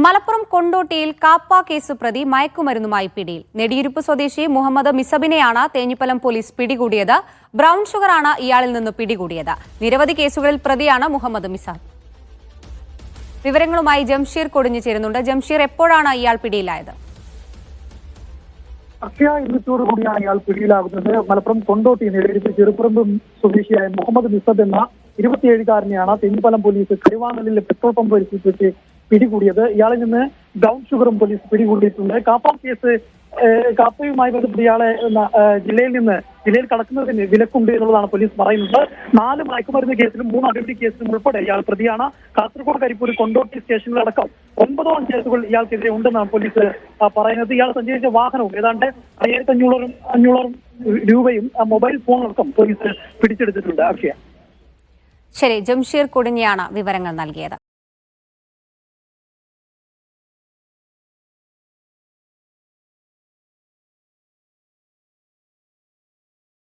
Malappuram കൊണ്ടോട്ടിയിൽ KAAPA case പ്രതി മയക്കുമരുന്നുമായി പിടിയിൽ. നെടിയിരുപ്പ് സ്വദേശി മുഹമ്മദ് മിസബിനെയാണ് തേഞ്ഞിപ്പലം പോലീസ് പിടികൂടിയത്. ബ്രൌൺ ഷുഗറാണ് ഇയാളിൽ നിന്ന് പിടികൂടിയത്. നിരവധി കേസുകളിൽ പ്രതിയാണ് മുഹമ്മദ് മിസബ്. വിവരങ്ങളുമായി ജംഷീർ കൊടിഞ്ഞു ചേരുന്നുണ്ട്. ജംഷീർ, എപ്പോഴാണ് ഇയാൾ പിടിയിലായത്? കൂടിയാണ് ഇയാൾ പിടിയിലാകുന്നത്. മലപ്പുറം കൊണ്ടോട്ടി നെടിയിരുപ്പ് ചെറുപ്പുറമ്പ് സ്വദേശിയായ മുഹമ്മദ് മിസബ് എന്ന 27-കാരനെയാണ് തേഞ്ഞിപ്പലം പോലീസ് കരുവാങ്ങലിലെ പെട്രോൾ പമ്പ് പരിശോധിച്ച് പിടികൂടിയത്. ഇയാളിൽ നിന്ന് ബ്രൌൺ ഷുഗറും പോലീസ് പിടികൂടിയിട്ടുണ്ട്. കാപ്പ കേസ് കാപ്പയുമായി ബന്ധപ്പെട്ട് ഇയാളെ ജില്ലയിൽ കടക്കുന്നതിന് വിലക്കുണ്ട് എന്നുള്ളതാണ് പോലീസ് പറയുന്നത്. 4 മയക്കുമരുന്ന് കേസിലും 3 അടിപിടി കേസിലും ഉൾപ്പെടെ ഇയാൾ പ്രതിയാണ്. കാസർഗോഡ്, കരിപ്പൂർ, കൊണ്ടോട്ടി സ്റ്റേഷനിലടക്കം 9 കേസുകൾ ഇയാൾക്കെതിരെ ഉണ്ടെന്നാണ് പോലീസ് പറയുന്നത്. ഇയാൾ സഞ്ചരിച്ച വാഹനവും ഏതാണ്ട് 5500 രൂപയും മൊബൈൽ ഫോണടക്കം പോലീസ് പിടിച്ചെടുത്തിട്ടുണ്ട്. അക്ഷയ. ശരി, ജംഷീർ കൊടിഞ്ഞിയാണ് വിവരങ്ങൾ നൽകിയത്.